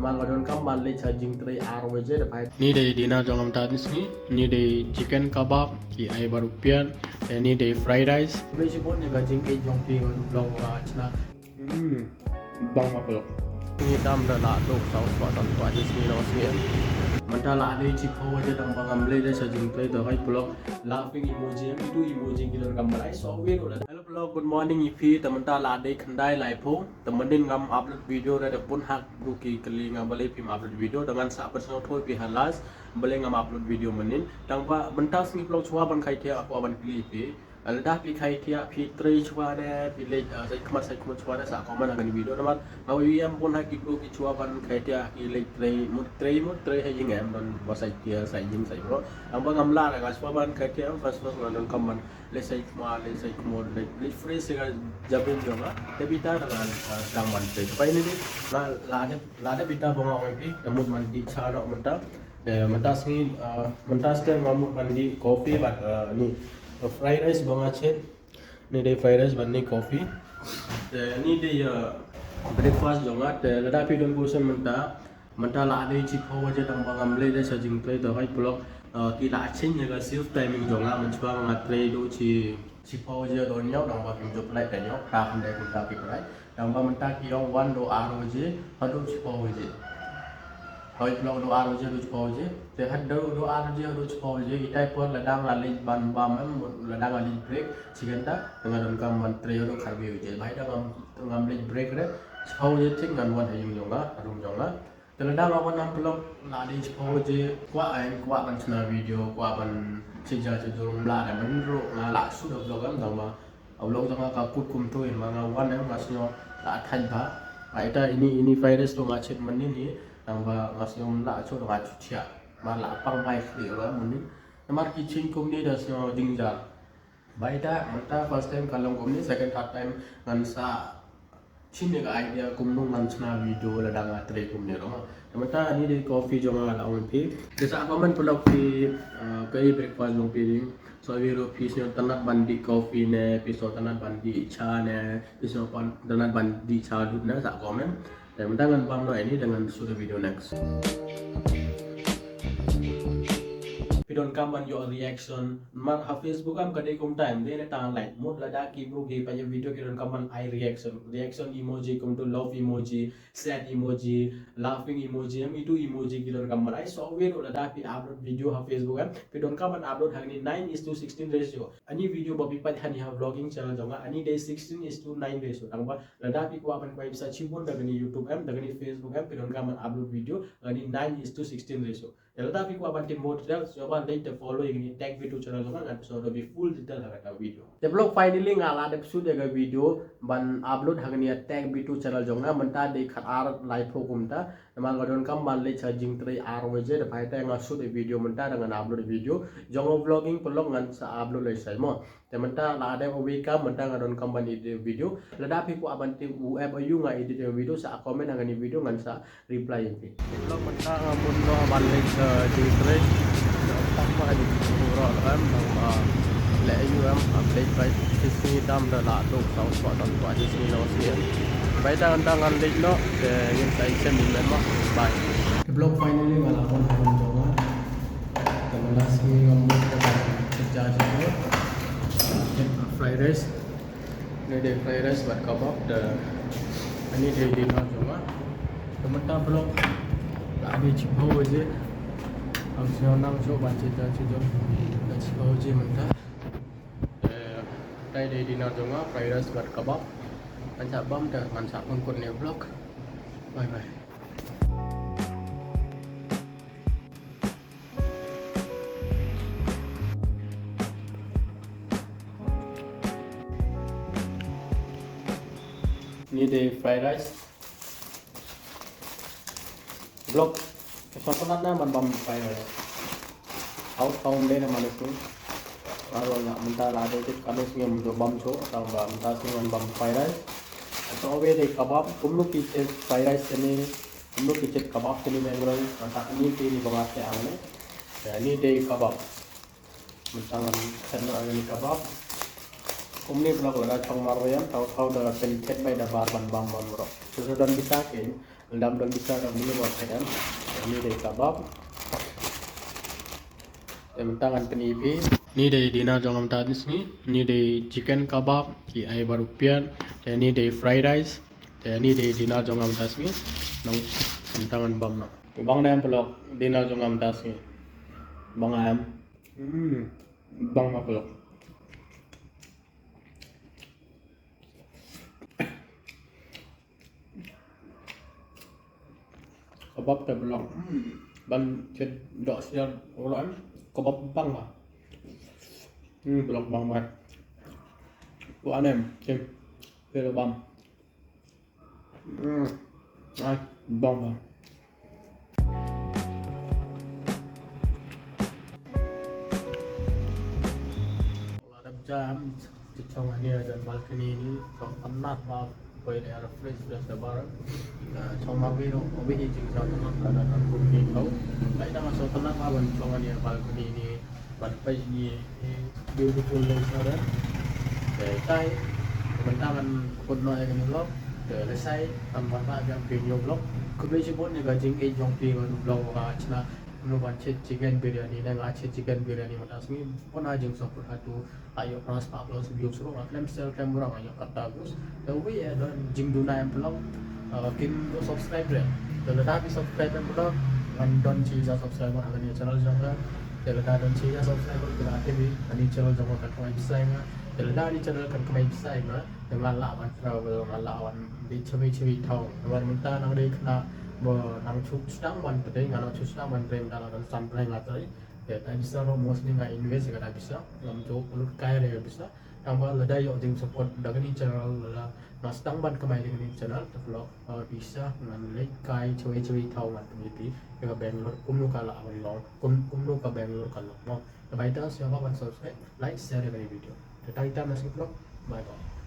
Teman ngadon kam balik charging tray RWJ dapat. Ni dari dinner jangan tadi ni. Ni dari chicken kebab, ki ai baru pian. Ni dari fried rice. Boleh sebut ni gajing ke jong pi ngadon blog cina. Bang apa lo? Ni dam dah lah dok saus buatan tu aja sini lo sini. Mentala ada cikau aja tang pangamble dah charging tray dah kai blog. Laughing emoji itu emoji kita gambar ai software udah. Hello blog, good morning ifi. Teman la ada kendai laipo. Temenin ngam upload video dah pun hak buki kali ngam balai pim upload video dengan sak personal thoi pi halas balai ngam upload video menin. Tang pa mentas ni blog chua ban kai tia aku aban pilih pi. Dah pi kai tia pi tray chua deh pilih saya kemat chua deh sak komen akan video teman. Mau yang pun hak itu chua ban kai tia pilih tray hai jingam dan bahasa tia saya jing saya bro. Ambang ngamla lah chua ban kai tia first ngadon kaman le sai kumor le fresh dengan jabin juga. Tapi kita dengan sedang mandi. Supaya ini lada kita bongong lagi. Temut mandi cara mentah. Mentas ni mentas kan ngamuk mandi kopi bat ni fried rice bang aceh. Ni dia fried rice bat ni kopi. Ni dia breakfast juga. Lada pi don bosan mentah lah ada cikau aja tang pangamble dah charging tray dah kai blog. Tidak aceh jaga shift timing juga mencoba mengatrai do cikau aja don nyau dang bagi job lain dan nyau tak pandai pun tak pilih. Dang bang mentah kiong one do aro aja, hadu cikau aja. Kalau blog do aro aja do cikau aja. Tehat do aro aja do cikau aja. Itai pun ladang lalin ban bam ladang lalin break. Cikanta dengan don kam mentrai do karbi aja. Bahaya dang ngambil break deh. Cikau aja cing dengan wan hayung juga, harum juga. Terladang awan nam blog ladi cikau aja. Kuat kan cina video, kuat kan sejak dorong belah dan menurut ngalak sudah blog kan tambah. Blog jangan kaput kumtu yang mangawan yang masnya tak tahan bah. Kita ini virus tu macet menin ni. Tambah masnya ngalak cu dengan cucia. Malah pang baik dia lah menin. Namar kitchen kum ni dah semua jingjar. Baik dah, mata first time kalau kum ni, second third time ngansa sini ke idea kumnung mancna video ladang atri kumne ro. Mata ni di coffee jonga la on pi. Desa komen pulau pi kai breakfast long pi. So wiro pi sio tanat bandi coffee ne, pi so tanat bandi cha ne, pi so tanat bandi cha dut na sa komen. Dan mata ngan pam no ini dengan sudah video next. Pidon kaman your reaction mar ha Facebook am kadai kum time de ta like mod lada ki bro ki pa video ki don kaman I reaction emoji kum to love emoji sad emoji laughing emoji am itu emoji ki don kaman I software lada pi upload video ha Facebook am pidon kaman upload hangni 9:16 ratio ani video babi pat hani ha vlogging channel jonga ani day 16:9 ratio tangba lada pi ko apan ko bisa chibon dagani YouTube am dagani Facebook am pidon kaman upload video ani 9:16 ratio Yalda pi ko apan tim model coba later following ini tag video channel kan episode lebih full detail harga video. Develop finally ngala episode harga video ban upload harga ni tag video channel jonga menta de khatar live hukum ta nama ngadon kam ban le charging tray RWJ de paita ngasud video menta dengan upload video jongo vlogging pelok ngan sa upload le sai mo. Menta la ada wika menta ngadon kam ban edit video lada pi ko apan tim UF ayu nga edit video sa comment harga ni video ngan sa reply ini. Develop menta ngamun no ban le charging tray tambah di kurang kan tambah leayuam update baik sini dam dah lah dok saus buatan tu aja sini lo sini. Baik dah antangan dek no dengan saya sini memang baik. Belum finally ngalaman harum jonga. Teman nasi ngambut kerja juga. Fried rice. Ini dia fried rice buat kebab dan ini dia dinner jonga. Teman tak belum ada cikau aja. Harusnya nang coba cerita dah cikau je mentah. Tadi dinner jonga fried rice buat kebab. Mansak bam dah mansak pun ni vlog. Bye bye. Ni dia fried rice. Vlog kesopanan na man bam fried rice. Out town deh nama itu. Baru nak minta lada itu kami sini untuk bam so atau minta sini bam fried rice. So we de kebab kumlu kicet fried rice ini kumlu kicet kebab ini mengurai mantap ini pilih banget ya angin. Ini de kebab. Mentangan channel ini kebab. Kumni blog lada chong maroyam tahu dah pentet by dah bar ban bam bro. Sudah dan bisa kan Endam dan bisa dan ini buat kan. Ini dari kebab. Tangan penipi. Ini dari dinner jongam tadi ni. Ini dari chicken kebab. Ki ay barupian. Dan ini dari fried rice. Dan ini dari dinner jongam tadi ni. Nang tangan bam na. Bang na pelok dinner jongam tadi ni. Bang ayam. Bang pelok. Kebab terbelang ban ced dok siar orang kebab bang lah belum bang mat bu anem cem pero bam ai bang bang ada jam cecong ini ada balkoni ini penat banget boleh ada fresh sabar trong mà video có biết gì trong nó là cùng đi thấu lấy ra mà số phân nát vào trong anh em balcony ni bật bay ni beautiful lên sau đó để tay mình ta mình quân nội cái vlog để lấy say tầm vài ba trăm video vlog cứ bây giờ bốn này cái chính cái trong video vlog và chỉ là nó bán chết chicken biryani dan aceh chicken biryani mà asmi pun aja yang support hatu ayo trans upload video suruh klaim sel kamera ayo kata Gus tapi ya dan jing duna yang belum kin subscribe deh kalau dah habis subscribe yang belum dan cheese subscribe akan ni channel jangan kalau dah dan cheese subscribe kita aktif ni channel jangan kan kau bisa ingat kalau dah ni channel kan kau bisa ingat dengan lawan travel lawan di cewi-cewi tahu dengan minta nang dek nak nang chuk sedang wan pedai nang chuk sedang wan prem dalam dan sampai ngatai ya tak bisa lo mostly nggak invest juga tak bisa ngam chuk ulut kaya dia bisa tambah lada yuk jeng support dengan ni channel lah nah sedang ban kemai dengan ni channel vlog bisa ngan like kai cewi-cewi tahu ngan pemiti ke Bangalore kumnu kala awan long kumnu ke Bangalore kalau mau baik dah siapa ban subscribe like share dengan video kita masih vlog bye bye